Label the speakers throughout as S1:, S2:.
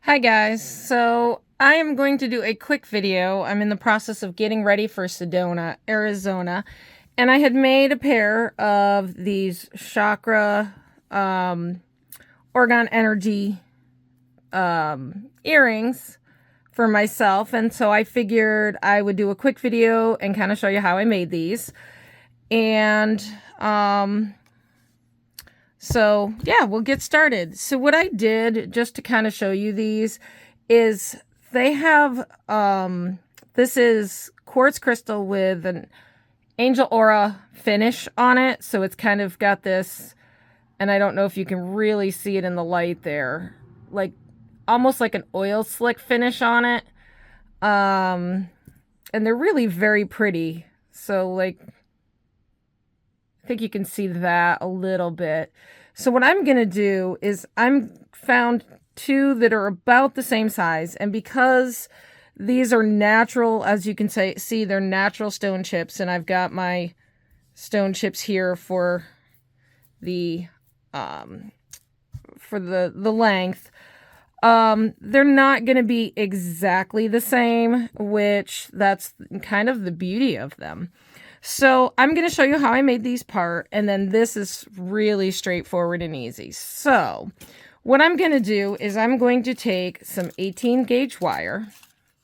S1: Hi guys, so I am going to do a quick video. I'm in the process of getting ready for Sedona, Arizona, and I had made a pair of these Chakra Orgone Energy earrings for myself, and so I figured I would do a quick video and kind of show you how I made these. And so yeah, we'll get started. So what I did, just to kind of show you these, is they have, this is quartz crystal with an angel aura finish on it. So it's kind of got this, and I don't know if you can really see it in the light there, like almost like an oil slick finish on it. And they're really very pretty. So like, I think you can see that a little bit. So what I'm going to do is I'm found two that are about the same size. And because these are natural, as you can see, they're natural stone chips. And I've got my stone chips here for the length. They're not going to be exactly the same, which that's kind of the beauty of them. So I'm going to show you how I made these part, and then this is really straightforward and easy. So what I'm going to do is I'm going to take some 18 gauge wire.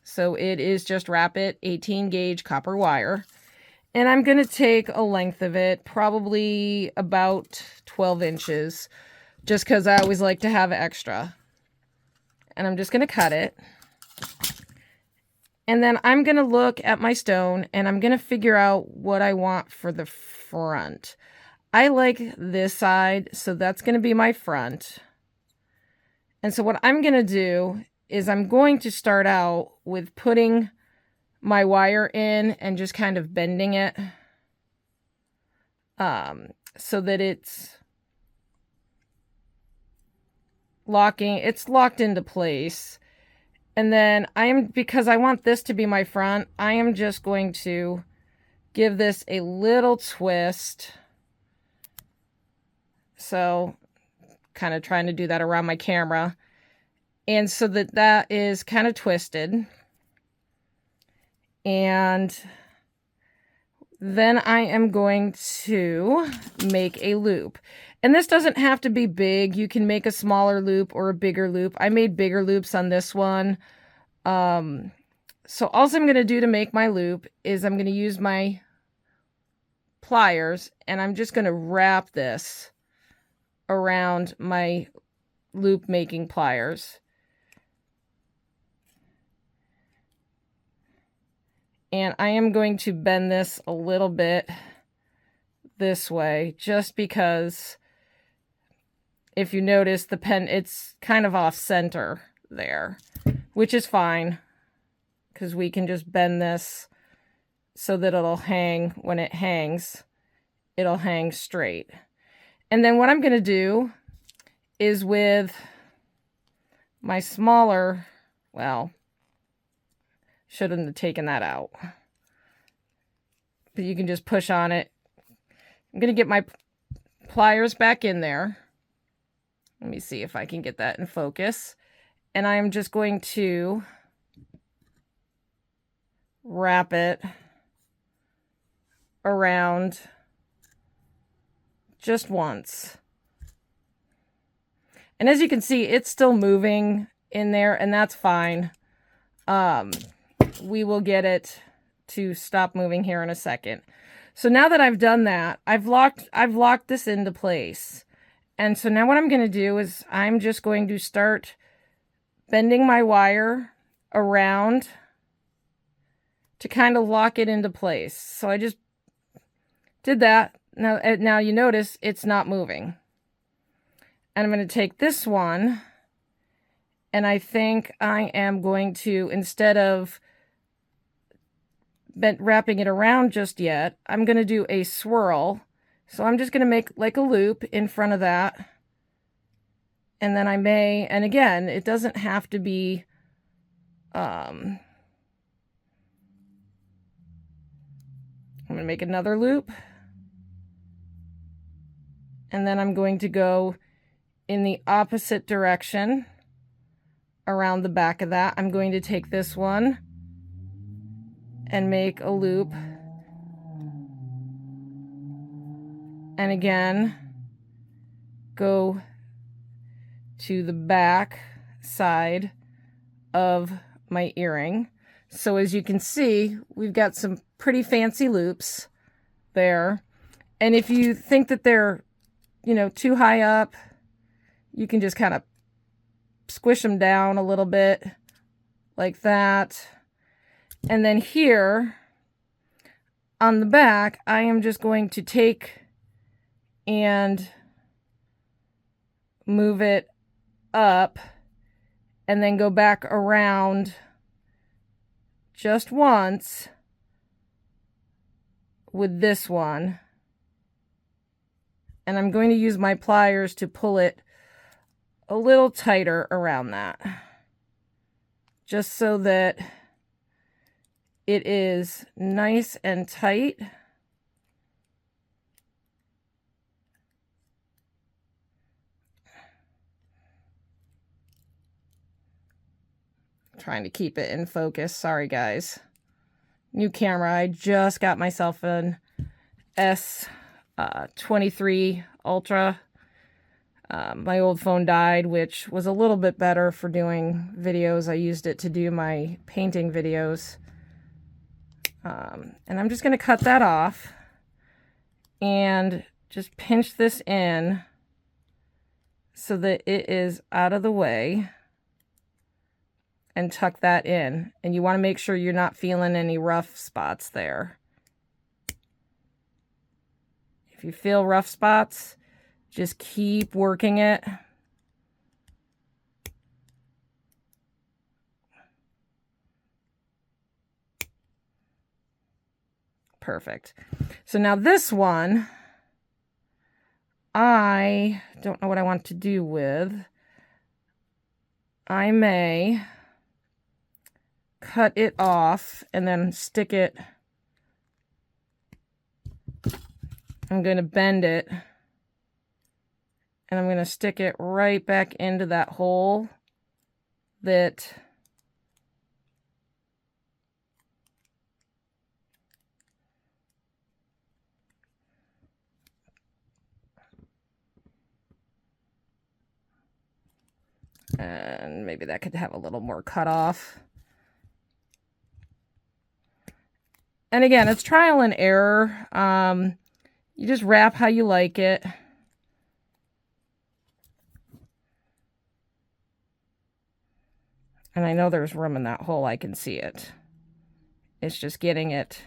S1: So it is just wrap it 18 gauge copper wire. And I'm going to take a length of it, probably about 12 inches, just because I always like to have extra. And I'm just going to cut it. And then I'm going to look at my stone and I'm going to figure out what I want for the front. I like this side, so that's going to be my front. And so what I'm going to do is I'm going to start out with putting my wire in and just kind of bending it so that it's locked into place. And then because I want this to be my front, I am just going to give this a little twist. So kind of trying to do that around my camera. And so that is kind of twisted. And then I am going to make a loop. And this doesn't have to be big. You can make a smaller loop or a bigger loop. I made bigger loops on this one. So all I'm going to do to make my loop is I'm going to use my pliers and I'm just going to wrap this around my loop making pliers. And I am going to bend this a little bit this way, just because if you notice it's kind of off center there, which is fine because we can just bend this so that it'll hang. When it hangs, it'll hang straight. And then what I'm going to do is with my smaller, well, shouldn't have taken that out, but you can just push on it. I'm going to get my pliers back in there. Let me see if I can get that in focus. And I'm just going to wrap it around just once. And as you can see, it's still moving in there, and that's fine. We will get it to stop moving here in a second. So now that I've done that, I've locked this into place. And so now what I'm going to do is I'm just going to start bending my wire around to kind of lock it into place. So I just did that. Now you notice it's not moving. And I'm going to take this one, and I think I am going to, instead of wrapping it around just yet, I'm going to do a swirl. So I'm just going to make like a loop in front of that. And then and again, it doesn't have to be, I'm going to make another loop. And then I'm going to go in the opposite direction around the back of that. I'm going to take this one and make a loop. And again, go to the back side of my earring. So as you can see, we've got some pretty fancy loops there. And if you think that they're, you know, too high up, you can just kind of squish them down a little bit like that. And then here on the back, I am just going to take and move it up and then go back around just once with this one. And I'm going to use my pliers to pull it a little tighter around that, just so that it is nice and tight. Trying to keep it in focus. Sorry, guys. New camera. I just got myself an S23 Ultra. My old phone died, which was a little bit better for doing videos. I used it to do my painting videos. And I'm just going to cut that off and just pinch this in so that it is out of the way. And tuck that in. And you want to make sure you're not feeling any rough spots there. If you feel rough spots, just keep working it. Perfect. So now this one, I don't know what I want to do with. I may cut it off and then stick it. I'm going to bend it and I'm going to stick it right back into that hole that and maybe that could have a little more cut off. And again, it's trial and error. You just wrap how you like it. And I know there's room in that hole. I can see it. It's just getting it.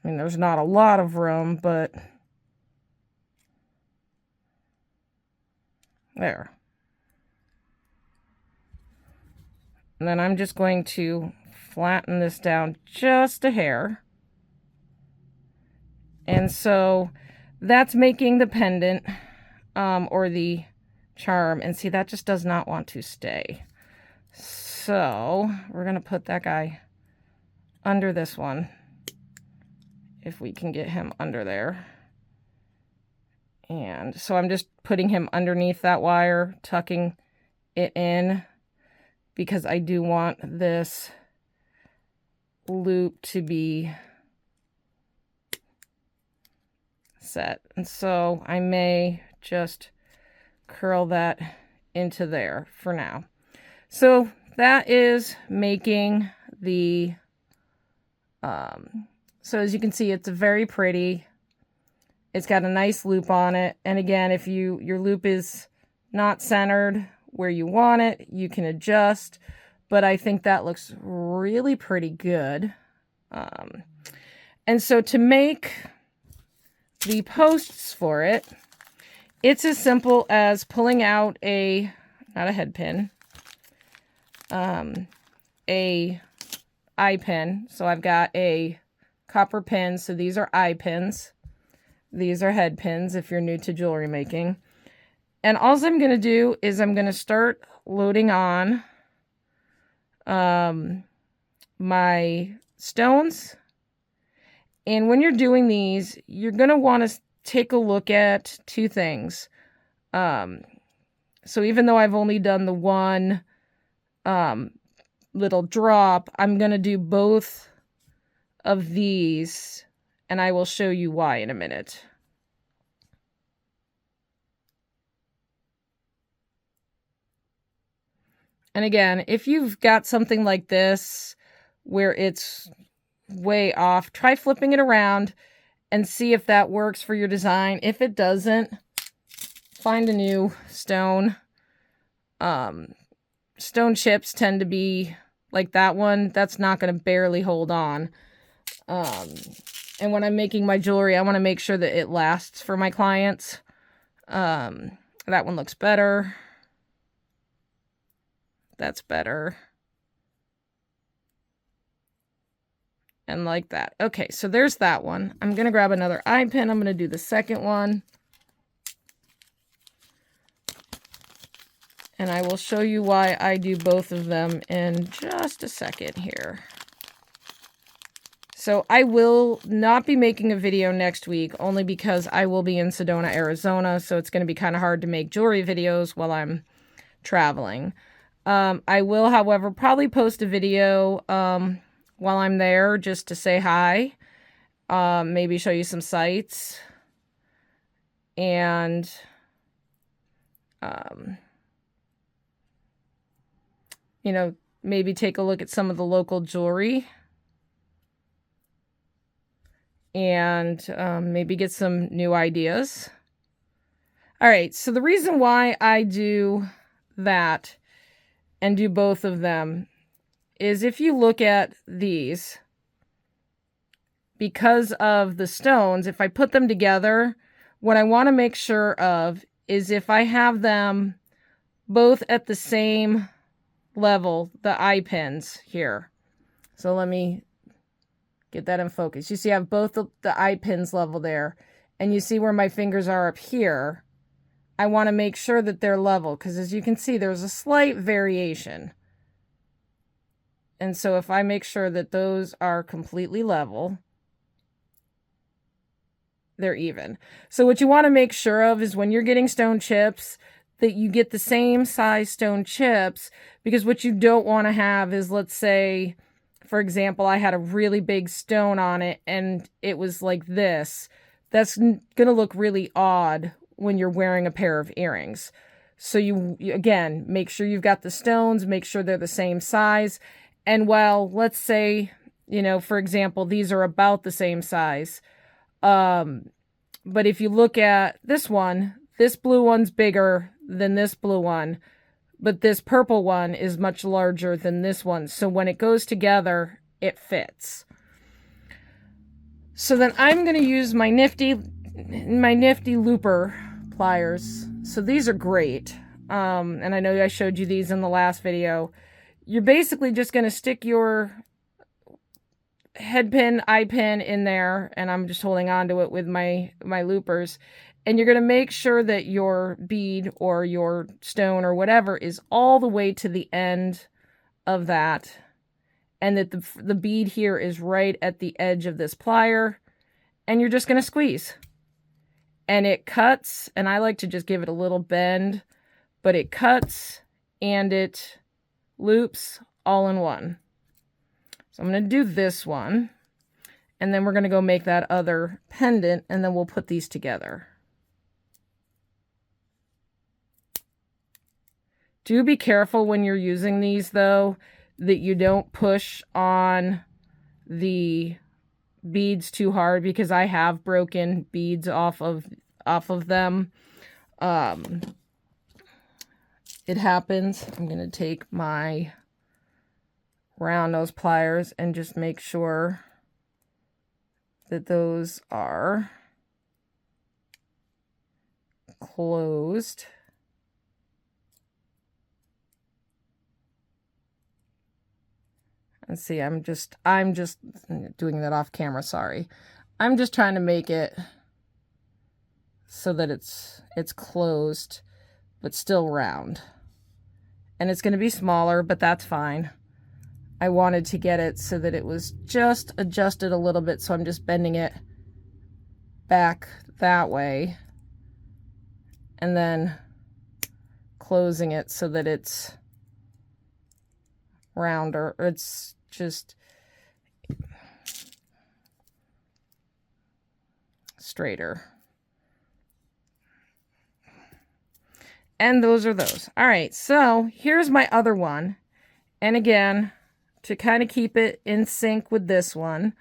S1: I mean, there's not a lot of room, but there. And then I'm just going to flatten this down just a hair. And so that's making the pendant or the charm. And see, that just does not want to stay. So we're going to put that guy under this one. If we can get him under there. And so I'm just putting him underneath that wire, tucking it in, because I do want this loop to be set. And so I may just curl that into there for now. So that is making the so as you can see, it's very pretty. It's got a nice loop on it. And again, if your loop is not centered where you want it, you can adjust. But I think that looks really pretty good. And so to make the posts for it, it's as simple as pulling out not a head pin, a eye pin. So I've got a copper pin. So these are eye pins. These are head pins if you're new to jewelry making. And all I'm going to do is I'm going to start loading on my stones. And when you're doing these, you're going to want to take a look at two things. So even though I've only done the one little drop, I'm going to do both of these, and I will show you why in a minute. And again, if you've got something like this where it's way off, try flipping it around and see if that works for your design. If it doesn't, find a new stone. Stone chips tend to be like that one. That's not going to barely hold on. And when I'm making my jewelry, I want to make sure that it lasts for my clients. That one looks better. That's better. And like that. Okay, so there's that one. I'm going to grab another eye pin. I'm going to do the second one. And I will show you why I do both of them in just a second here. So I will not be making a video next week, only because I will be in Sedona, Arizona. So it's going to be kind of hard to make jewelry videos while I'm traveling. I will, however, probably post a video while I'm there just to say hi. Maybe show you some sights. And you know, maybe take a look at some of the local jewelry. And maybe get some new ideas. All right, so the reason why I do that and do both of them is if you look at these, because of the stones, if I put them together, what I want to make sure of is if I have them both at the same level, the eye pins here. So let me get that in focus. You see I have both the eye pins level there, and you see where my fingers are up here. I want to make sure that they're level, because as you can see, there's a slight variation. And so if I make sure that those are completely level, they're even. So what you want to make sure of is when you're getting stone chips, that you get the same size stone chips, because what you don't want to have is, let's say, for example, I had a really big stone on it and it was like this. That's going to look really odd when you're wearing a pair of earrings. So you again, make sure you've got the stones, make sure they're the same size. And while, let's say, you know, for example, these are about the same size. But if you look at this one, this blue one's bigger than this blue one, but this purple one is much larger than this one. So when it goes together, it fits. So then I'm going to use my nifty looper pliers. So these are great. And I know I showed you these in the last video. You're basically just going to stick your head pin, eye pin in there, and I'm just holding on to it with my loopers. And you're going to make sure that your bead or your stone or whatever is all the way to the end of that. And that the bead here is right at the edge of this plier. And you're just going to squeeze. And it cuts, and I like to just give it a little bend, but it cuts and it loops all in one. So I'm going to do this one, and then we're going to go make that other pendant, and then we'll put these together. Do be careful when you're using these, though, that you don't push on the beads too hard, because I have broken beads off of them. It happens. I'm going to take my round nose pliers and just make sure that those are closed. And see, I'm just doing that off camera, sorry. I'm just trying to make it so that it's closed, but still round. And it's going to be smaller, but that's fine. I wanted to get it so that it was just adjusted a little bit, so I'm just bending it back that way and then closing it so that it's rounder. It's just straighter. And those are those. All right, so here's my other one. And again, to kind of keep it in sync with this one,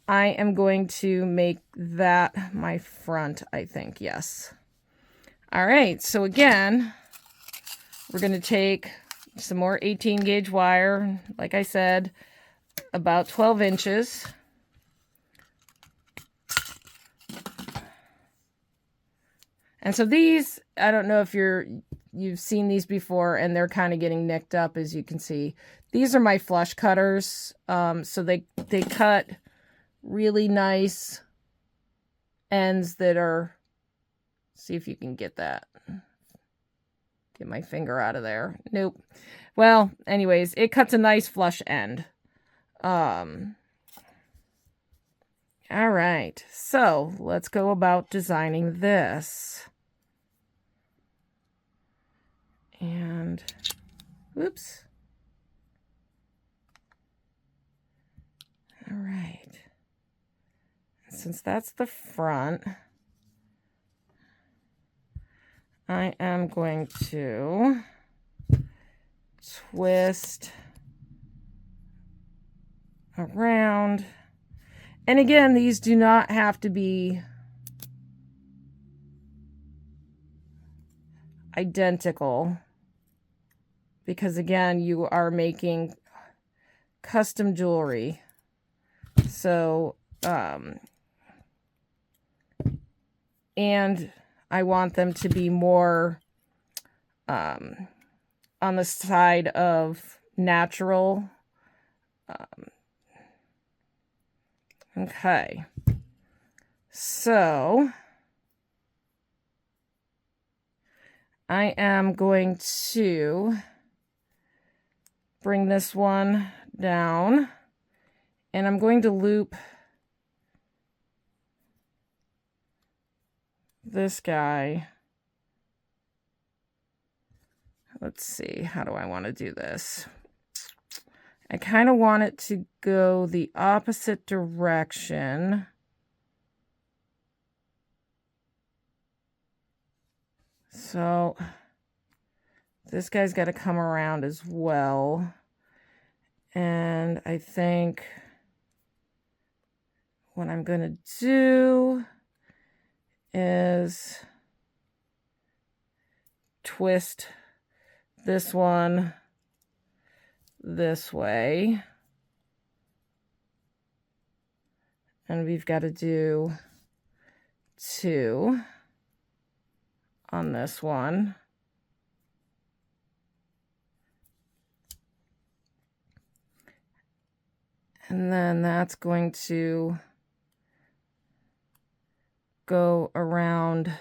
S1: I am going to make that my front, I think. Yes. All right, so again, we're going to take some more 18 gauge wire, like I said, about 12 inches. And so these, I don't know if you've seen these before, and they're kind of getting nicked up, as you can see. These are my flush cutters, so they cut really nice ends that are, see if you can get that. Get my finger out of there. Nope. Well, anyways, it cuts a nice flush end. All right, so let's go about designing this. And, whoops. All right. Since that's the front, I am going to twist around. And again, these do not have to be identical, because again, you are making custom jewelry. So, and I want them to be more on the side of natural. Okay. So I am going to bring this one down, and I'm going to loop this guy. Let's see, how do I want to do this? I kind of want it to go the opposite direction. So this guy's got to come around as well. And I think what I'm going to do is twist this one this way. And we've got to do 2 on this one. And then that's going to go around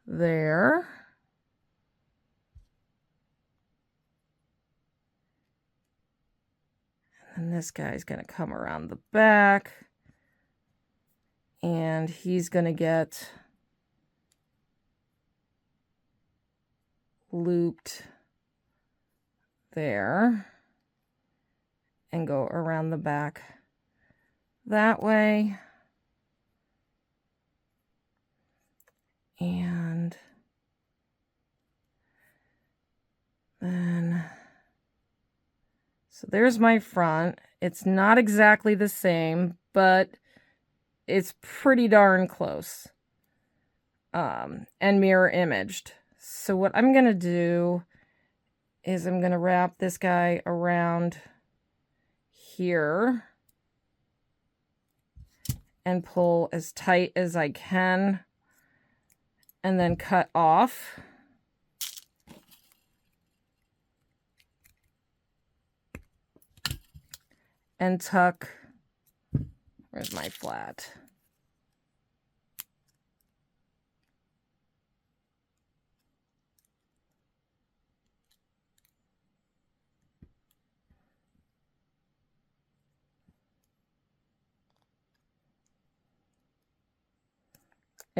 S1: there. And this guy's going to come around the back. And he's going to get looped there and go around the back that way. And then, so there's my front. It's not exactly the same, but it's pretty darn close, and mirror imaged. So what I'm going to do is I'm going to wrap this guy around here and pull as tight as I can, and then cut off. And tuck, where's my flat?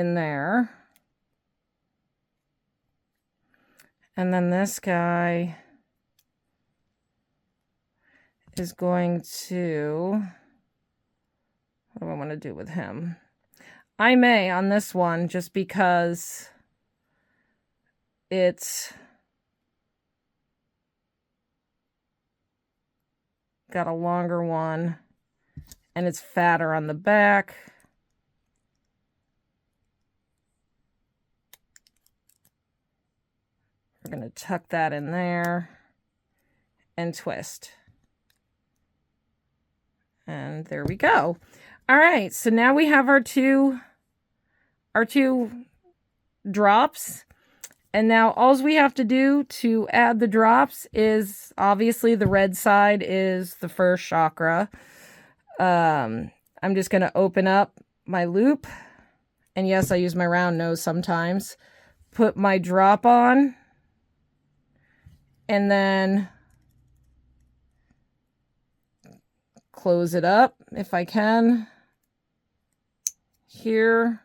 S1: in there. And then this guy is going to, what do I want to do with him? I may on this one, just because it's got a longer one and it's fatter on the back. We're going to tuck that in there and twist. And there we go. All right, so now we have our two drops. And now all we have to do to add the drops is, obviously the red side is the first chakra. I'm just going to open up my loop. And yes, I use my round nose sometimes. Put my drop on. And then close it up if I can. Here.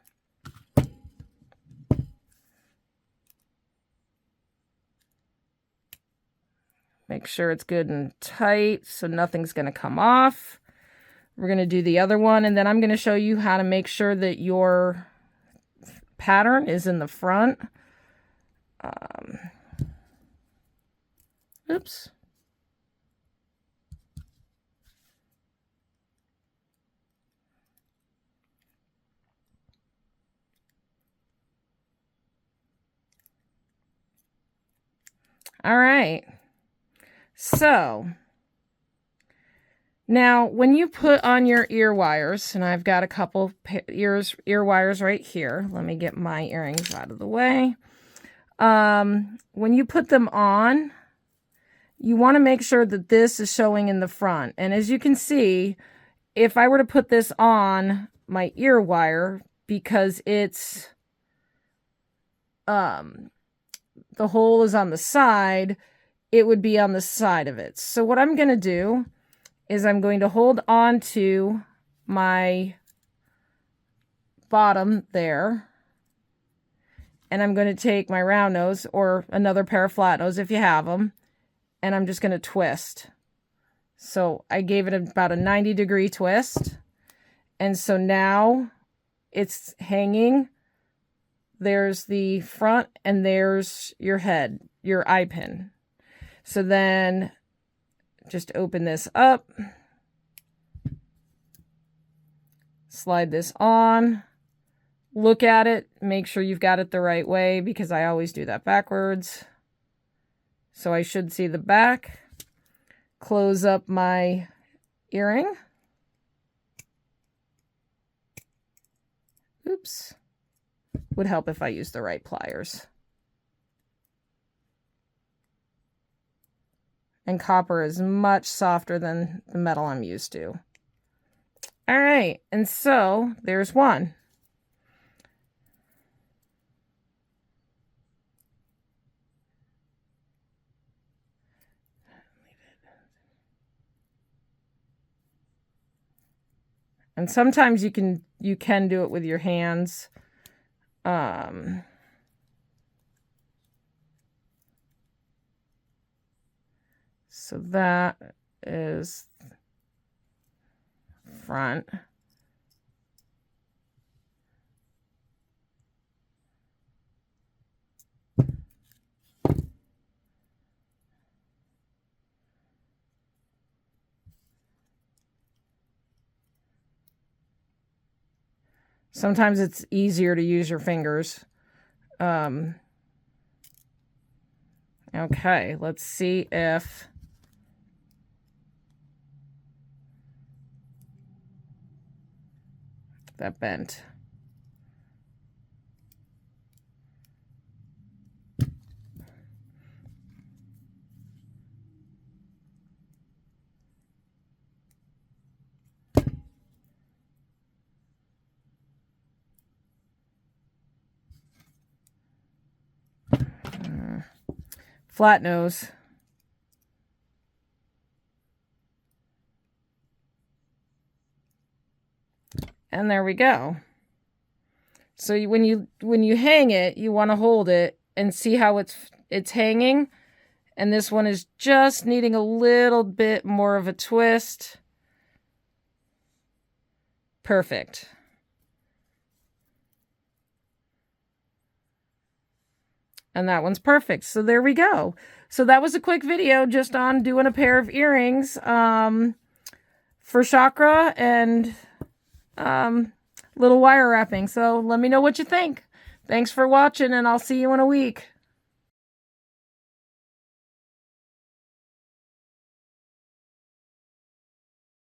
S1: Make sure it's good and tight so nothing's going to come off. We're going to do the other one, and then I'm going to show you how to make sure that your pattern is in the front. Oops. All right. So now when you put on your ear wires, and I've got a couple ear wires right here. Let me get my earrings out of the way. When you put them on, you want to make sure that this is showing in the front. And as you can see, if I were to put this on my ear wire, because it's the hole is on the side, it would be on the side of it. So what I'm going to do is I'm going to hold on to my bottom there, and I'm going to take my round nose or another pair of flat nose if you have them, and I'm just going to twist. So I gave it about a 90-degree twist, and so now it's hanging. There's the front, and there's your head, your eye pin. So then just open this up, slide this on, look at it, make sure you've got it the right way, because I always do that backwards. So I should see the back. Close up my earring. Oops. Would help if I used the right pliers. And copper is much softer than the metal I'm used to. All right, and so there's one. And sometimes you can do it with your hands. So that is front. Sometimes it's easier to use your fingers. Okay, let's see if that bent. Flat nose. And there we go. So when you hang it, you want to hold it and see how it's hanging. And this one is just needing a little bit more of a twist. Perfect. And that one's perfect. So there we go. So that was a quick video just on doing a pair of earrings for chakra and little wire wrapping. So let me know what you think. Thanks for watching, and I'll see you in a week.